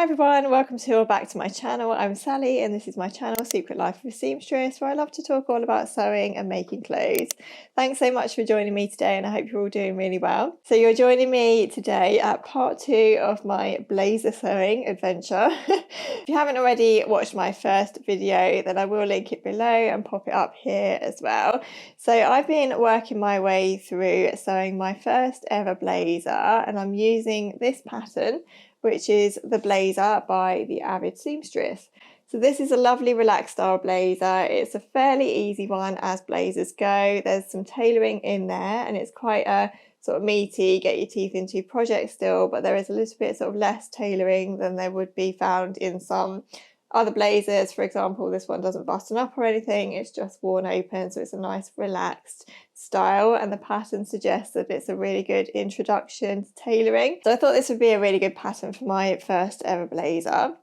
everyone, welcome to or back to my channel. I'm Sally and this is my channel Secret Life of a Seamstress, where I love to talk all about sewing and making clothes. Thanks so much for joining me today and I hope you're all doing really well. So you're joining me today at part 2 of my blazer sewing adventure. If you haven't already watched my first video, then I will link it below and pop it up here as well. So I've been working my way through sewing my first ever blazer and I'm using this pattern, which is the blazer by the Avid Seamstress. So this is a lovely relaxed style blazer. It's a fairly easy one as blazers go. There's some tailoring in there and it's quite a sort of meaty, get your teeth into project still, but there is a little bit sort of less tailoring than there would be found in some other blazers. For example, this one doesn't button up or anything, it's just worn open, so it's a nice relaxed style, and the pattern suggests that it's a really good introduction to tailoring. So I thought this would be a really good pattern for my first ever blazer.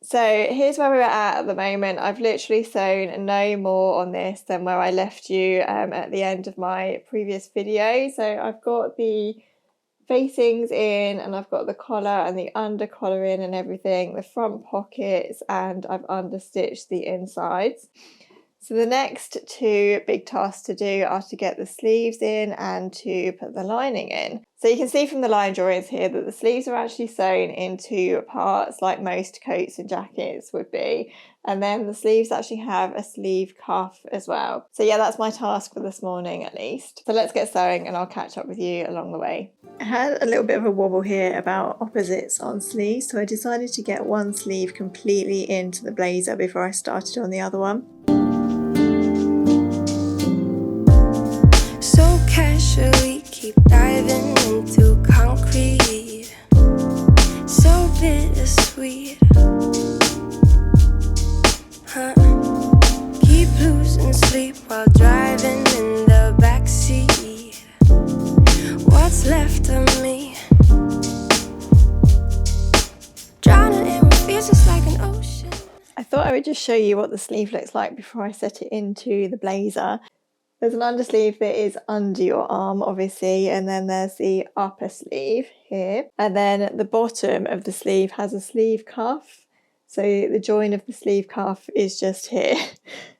So here's where we're at the moment. I've literally sewn no more on this than where I left you at the end of my previous video. So I've got the facings in and I've got the collar and the under collar in and everything, the front pockets, and I've understitched the insides. So the next two big tasks to do are to get the sleeves in and to put the lining in. So you can see from the line drawings here that the sleeves are actually sewn into parts like most coats and jackets would be. And then the sleeves actually have a sleeve cuff as well. So yeah, that's my task for this morning at least. So let's get sewing and I'll catch up with you along the way. I had a little bit of a wobble here about opposites on sleeves, so I decided to get one sleeve completely into the blazer before I started on the other one. So casually keep diving into concrete, so bittersweet, huh? Keep losing sleep while driving in the backseat. What's left of me, drowning in what feels just like an ocean. I thought I would just show you what the sleeve looks like before I set it into the blazer. There's an undersleeve that is under your arm, obviously, and then there's the upper sleeve here. And then the bottom of the sleeve has a sleeve cuff. So the join of the sleeve cuff is just here.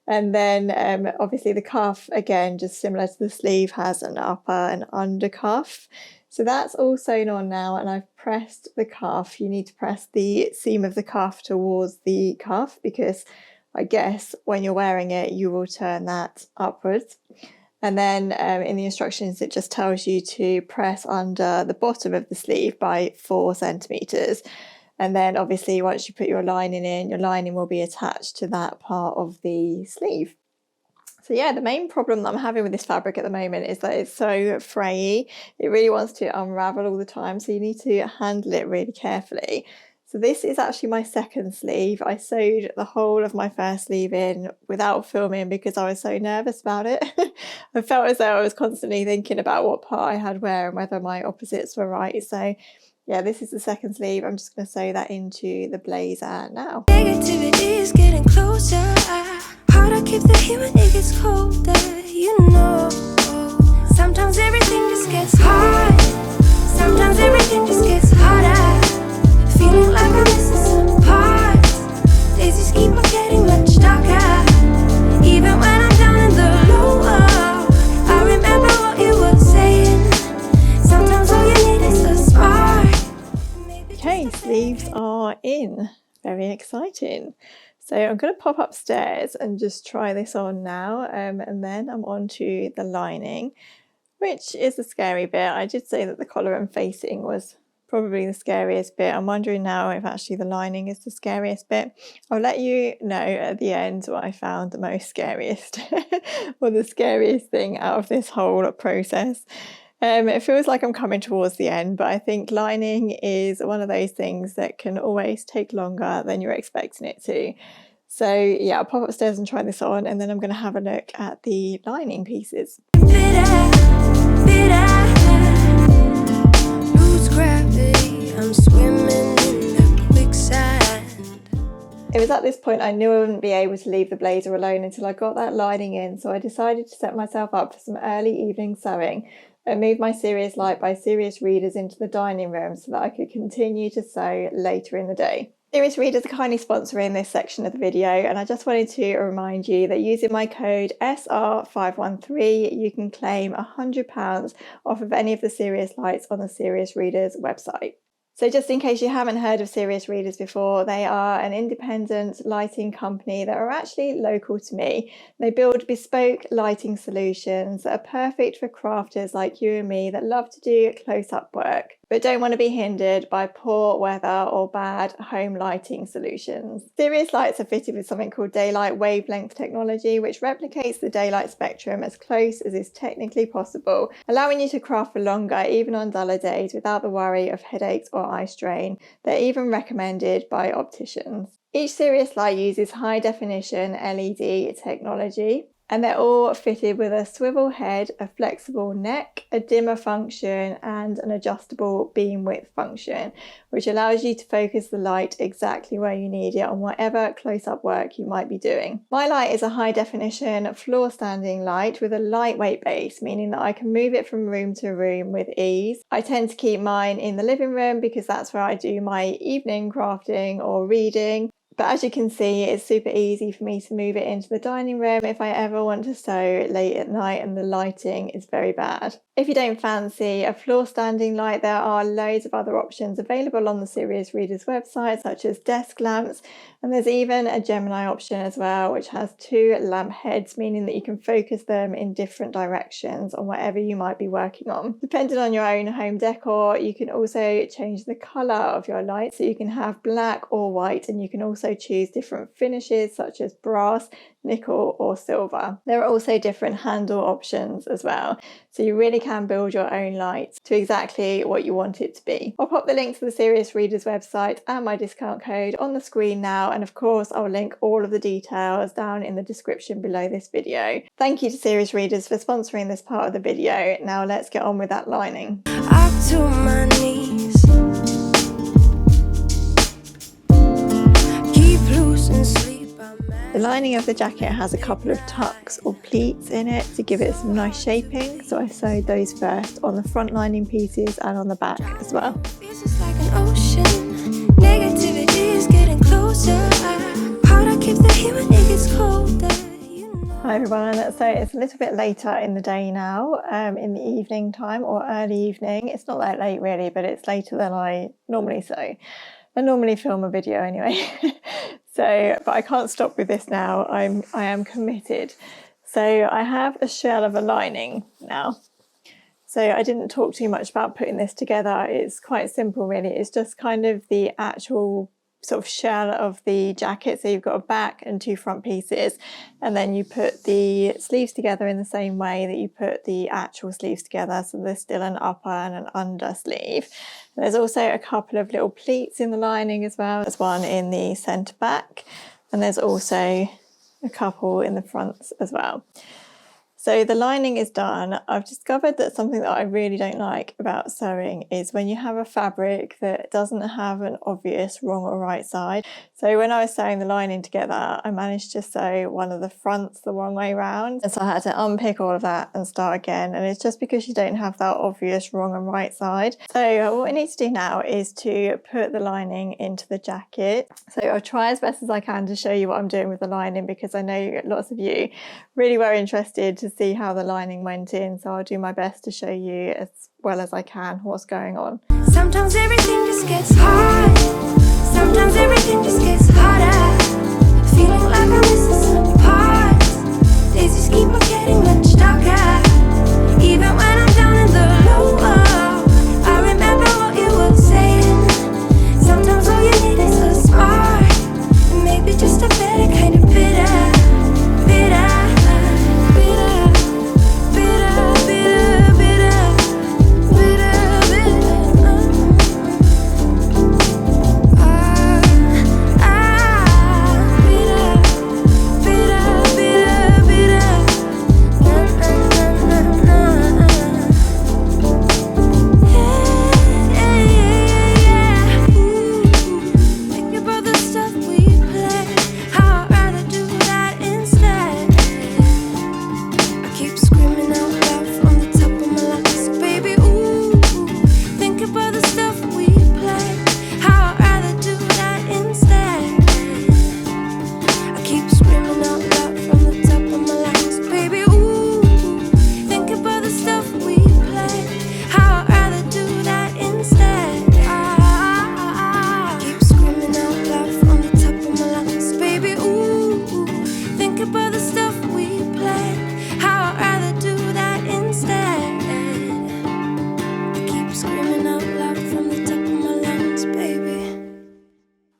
And then obviously the cuff, again, just similar to the sleeve, has an upper and under cuff. So that's all sewn on now, and I've pressed the cuff. You need to press the seam of the cuff towards the cuff because I guess when you're wearing it, you will turn that upwards. And then in the instructions, it just tells you to press under the bottom of the sleeve by 4 centimetres. And then obviously once you put your lining in, your lining will be attached to that part of the sleeve. So yeah, the main problem that I'm having with this fabric at the moment is that it's so frayy. It really wants to unravel all the time, so you need to handle it really carefully. So this is actually my second sleeve. I sewed the whole of my first sleeve in without filming because I was so nervous about it. I felt as though I was constantly thinking about what part I had where and whether my opposites were right. So yeah, this is the second sleeve. I'm just going to sew that into the blazer now. Negativity is getting closer. Hard to keep the heat when it gets colder, you know. Sometimes everything just gets hard. Sometimes everything just gets harder. Feeling like I'm missing some parts. Days just keep on getting much darker. Even when I'm down in the lower, I remember what you were saying. Sometimes all you need is a spark. Okay, sleeves are in. Very exciting. So I'm going to pop upstairs and just try this on now, and then I'm on to the lining, which is the scary bit. I did say that the collar and facing was probably the scariest bit. I'm wondering now if actually the lining is the scariest bit. I'll let you know at the end what I found the most scariest or the scariest thing out of this whole process. It feels like I'm coming towards the end, but I think lining is one of those things that can always take longer than you're expecting it to. So yeah, I'll pop upstairs and try this on, and then I'm going to have a look at the lining pieces. Lose gravity, I'm swimming in the quicksand. It was at this point I knew I wouldn't be able to leave the blazer alone until I got that lining in, so I decided to set myself up for some early evening sewing and move my Serious Light by Serious readers into the dining room so that I could continue to sew later in the day. Series readers are kindly sponsoring this section of the video, and I just wanted to remind you that using my code SR513 you can claim £100 off of any of the Serious lights on the Serious Readers website. So just in case you haven't heard of Serious Readers before, they are an independent lighting company that are actually local to me. They build bespoke lighting solutions that are perfect for crafters like you and me that love to do close-up work, but don't want to be hindered by poor weather or bad home lighting solutions. Serious lights are fitted with something called daylight wavelength technology, which replicates the daylight spectrum as close as is technically possible, allowing you to craft for longer, even on duller days, without the worry of headaches or eye strain. They're even recommended by opticians. Each Serious light uses high definition LED technology, and they're all fitted with a swivel head, a flexible neck, a dimmer function, and an adjustable beam width function, which allows you to focus the light exactly where you need it on whatever close-up work you might be doing. My light is a high definition floor standing light with a lightweight base, meaning that I can move it from room to room with ease. I tend to keep mine in the living room because that's where I do my evening crafting or reading. But as you can see, it's super easy for me to move it into the dining room if I ever want to sew late at night and the lighting is very bad. If you don't fancy a floor standing light, there are loads of other options available on the Serious Readers website, such as desk lamps, and there's even a Gemini option as well, which has 2 lamp heads, meaning that you can focus them in different directions on whatever you might be working on. Depending on your own home decor, you can also change the colour of your light, so you can have black or white, and you can also choose different finishes such as brass, nickel or silver. There are also different handle options as well, so you really can build your own lights to exactly what you want it to be. I'll pop the link to the Serious Readers website and my discount code on the screen now, and of course I'll link all of the details down in the description below this video. Thank you to Serious Readers for sponsoring this part of the video. Now let's get on with that lining. Up to my knees. Keep loose and sleep. The lining of the jacket has a couple of tucks or pleats in it to give it some nice shaping, so I sewed those first on the front lining pieces and on the back as well. Feels just like an ocean. Negativity is getting closer. Hard to keep the heat when it gets colder. Hi everyone, so it's a little bit later in the day now, in the evening time or early evening. It's not that late really, but it's later than I normally sew. I normally film a video anyway. But I can't stop with this now. I am committed. So I have a shell of a lining now. So I didn't talk too much about putting this together. It's quite simple really. It's just kind of the actual sort of shell of the jacket. So you've got a back and 2 front pieces, and then you put the sleeves together in the same way that you put the actual sleeves together. So there's still an upper and an under sleeve. There's also a couple of little pleats in the lining as well. There's one in the centre back, and there's also a couple in the fronts as well. So the lining is done. I've discovered that something that I really don't like about sewing is when you have a fabric that doesn't have an obvious wrong or right side. So when I was sewing the lining together, I managed to sew one of the fronts the wrong way round. And so I had to unpick all of that and start again. And it's just because you don't have that obvious wrong and right side. So what I need to do now is to put the lining into the jacket. So I'll try as best as I can to show you what I'm doing with the lining, because I know lots of you really were interested to see how the lining went in, so I'll do my best to show you as well as I can what's going on. Sometimes everything just gets hard. Sometimes everything just gets harder. Feeling like I'm missing some parts. Days just keep on getting much darker. Even when I'm down in the lower, I remember what you were saying. Sometimes all you need is a spark, and maybe just a better kind of bitter.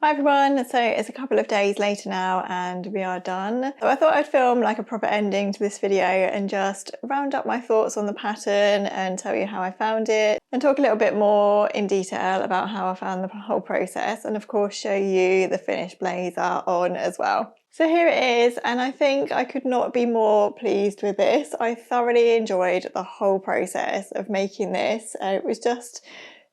Hi everyone, so it's a couple of days later now and we are done. So I thought I'd film like a proper ending to this video and just round up my thoughts on the pattern and tell you how I found it and talk a little bit more in detail about how I found the whole process, and of course show you the finished blazer on as well. So here it is, and I think I could not be more pleased with this. I thoroughly enjoyed the whole process of making this. It was just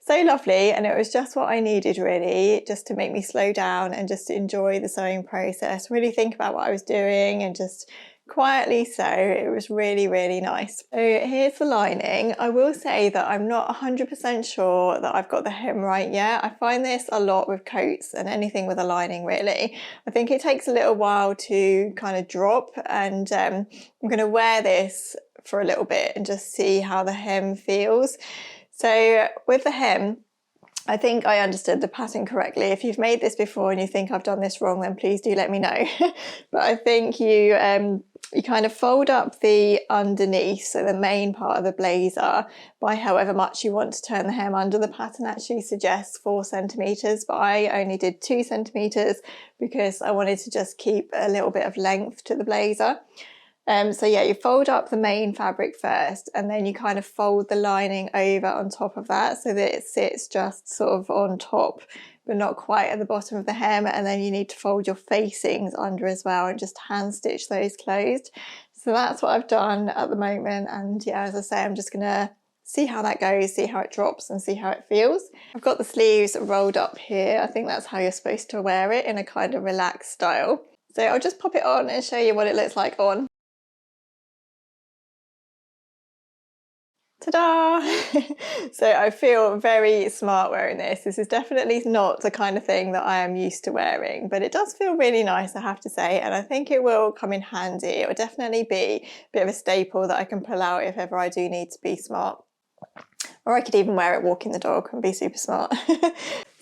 so lovely, and it was just what I needed really, just to make me slow down and just enjoy the sewing process, really think about what I was doing and just quietly sew. It was really, really nice. So here's the lining. I will say that I'm not 100% sure that I've got the hem right yet. I find this a lot with coats and anything with a lining really. I think it takes a little while to kind of drop, and I'm going to wear this for a little bit and just see how the hem feels. So with the hem, I think I understood the pattern correctly. If you've made this before and you think I've done this wrong, then please do let me know. But I think you kind of fold up the underneath, so the main part of the blazer, by however much you want to turn the hem under. The pattern actually suggests 4 centimeters, but I only did 2 centimeters because I wanted to just keep a little bit of length to the blazer. So yeah, you fold up the main fabric first, and then you kind of fold the lining over on top of that so that it sits just sort of on top but not quite at the bottom of the hem, and then you need to fold your facings under as well and just hand stitch those closed. So that's what I've done at the moment, and yeah, as I say, I'm just gonna see how that goes, see how it drops and see how it feels. I've got the sleeves rolled up here. I think that's how you're supposed to wear it, in a kind of relaxed style. So I'll just pop it on and show you what it looks like on. Ta-da! So I feel very smart wearing this. This is definitely not the kind of thing that I am used to wearing, but it does feel really nice, I have to say, and I think it will come in handy. It will definitely be a bit of a staple that I can pull out if ever I do need to be smart. Or I could even wear it walking the dog and be super smart.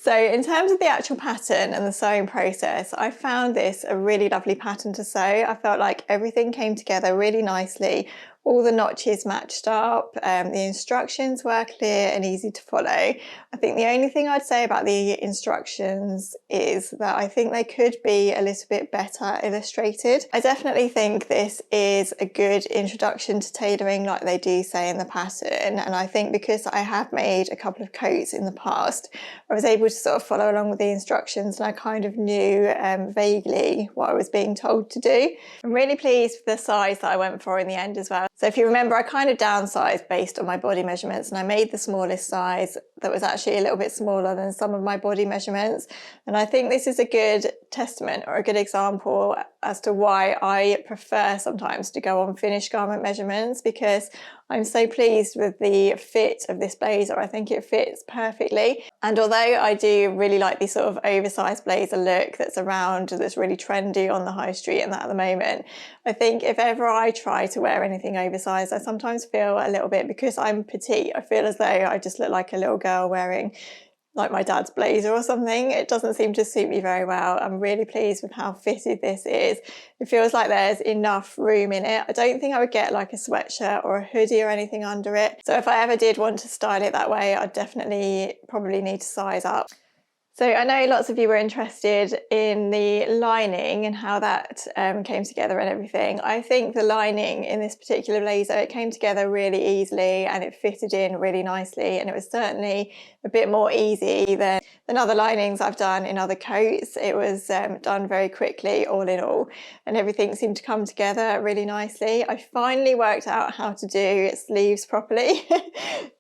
So in terms of the actual pattern and the sewing process, I found this a really lovely pattern to sew. I felt like everything came together really nicely. All the notches matched up, the instructions were clear and easy to follow. I think the only thing I'd say about the instructions is that I think they could be a little bit better illustrated. I definitely think this is a good introduction to tailoring, like they do say in the pattern, and I think because I have made a couple of coats in the past, I was able to sort of follow along with the instructions, and I kind of knew vaguely what I was being told to do. I'm really pleased with the size that I went for in the end as well. So if you remember, I kind of downsized based on my body measurements, and I made the smallest size that was actually a little bit smaller than some of my body measurements. And I think this is a good testament or a good example as to why I prefer sometimes to go on finished garment measurements, because I'm so pleased with the fit of this blazer. I think it fits perfectly. And although I do really like this sort of oversized blazer look that's around, that's really trendy on the high street and that at the moment, I think if ever I try to wear anything oversized, I sometimes feel a little bit, because I'm petite, I feel as though I just look like a little girl wearing like my dad's blazer or something. It doesn't seem to suit me very well. I'm really pleased with how fitted this is. It feels like there's enough room in it. I don't think I would get like a sweatshirt or a hoodie or anything under it. So if I ever did want to style it that way, I'd definitely probably need to size up. So I know lots of you were interested in the lining and how that came together and everything. I think the lining in this particular blazer, it came together really easily and it fitted in really nicely, and it was certainly a bit more easy than other linings I've done in other coats. It was done very quickly, all in all, and everything seemed to come together really nicely. I finally worked out how to do sleeves properly.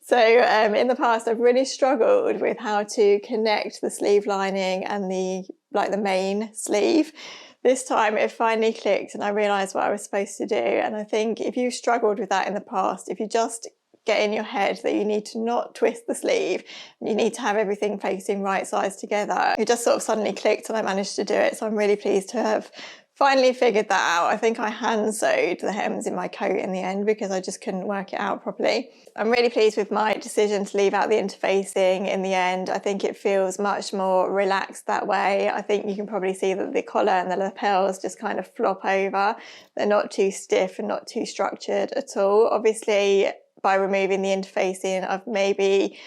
So in the past, I've really struggled with how to connect the sleeve lining and the main sleeve. This time it finally clicked and I realised what I was supposed to do. And I think if you struggled with that in the past, if you just get in your head that you need to not twist the sleeve and you need to have everything facing right sides together, it just sort of suddenly clicked and I managed to do it. So I'm really pleased to have finally figured that out. I think I hand sewed the hems in my coat in the end because I just couldn't work it out properly. I'm really pleased with my decision to leave out the interfacing in the end. I think it feels much more relaxed that way. I think you can probably see that the collar and the lapels just kind of flop over. They're not too stiff and not too structured at all. Obviously, by removing the interfacing, I've maybe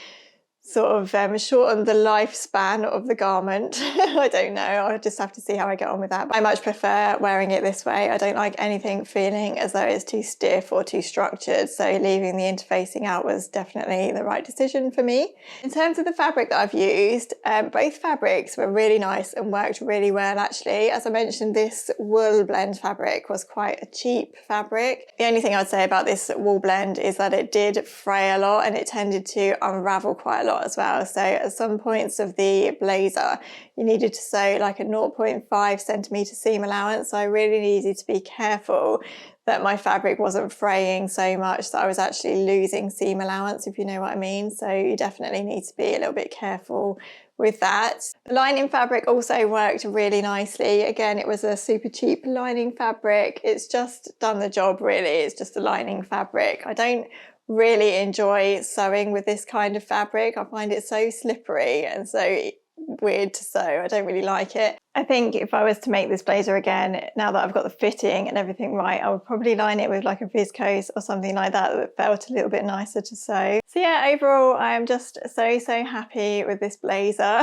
sort of shorten the lifespan of the garment. I don't know, I'll just have to see how I get on with that. But I much prefer wearing it this way. I don't like anything feeling as though it's too stiff or too structured, so leaving the interfacing out was definitely the right decision for me. In terms of the fabric that I've used, both fabrics were really nice and worked really well actually. As I mentioned, this wool blend fabric was quite a cheap fabric. The only thing I'd say about this wool blend is that it did fray a lot and it tended to unravel quite a lot as well. So at some points of the blazer, you needed to sew like a 0.5 centimetre seam allowance. So I really needed to be careful that my fabric wasn't fraying so much that I was actually losing seam allowance, if you know what I mean. So you definitely need to be a little bit careful with that. The lining fabric also worked really nicely. Again, it was a super cheap lining fabric. It's just done the job really. It's just a lining fabric. I don't really enjoy sewing with this kind of fabric. I find it so slippery and so weird to sew. I don't really like it. I think if I was to make this blazer again, now that I've got the fitting and everything right, I would probably line it with like a viscose or something like that that felt a little bit nicer to sew. So yeah, overall, I am just so happy with this blazer.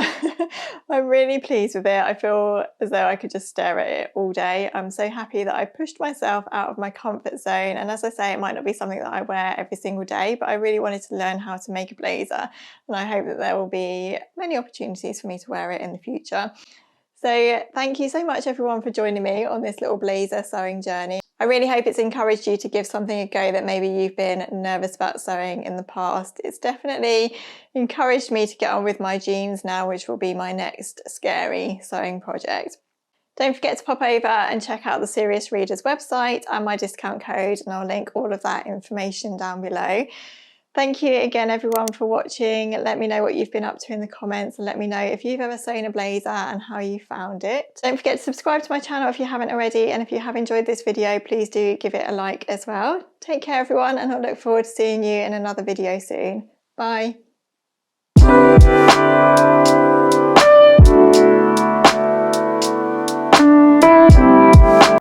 I'm really pleased with it. I feel as though I could just stare at it all day. I'm so happy that I pushed myself out of my comfort zone. And as I say, it might not be something that I wear every single day, but I really wanted to learn how to make a blazer. And I hope that there will be many opportunities for me to wear it in the future. So thank you so much everyone for joining me on this little blazer sewing journey. I really hope it's encouraged you to give something a go that maybe you've been nervous about sewing in the past. It's definitely encouraged me to get on with my jeans now, which will be my next scary sewing project. Don't forget to pop over and check out the Serious Readers website and my discount code, and I'll link all of that information down below. Thank you again everyone for watching. Let me know what you've been up to in the comments and let me know if you've ever sewn a blazer and how you found it. Don't forget to subscribe to my channel if you haven't already, and if you have enjoyed this video, please do give it a like as well. Take care everyone, and I look forward to seeing you in another video soon. Bye.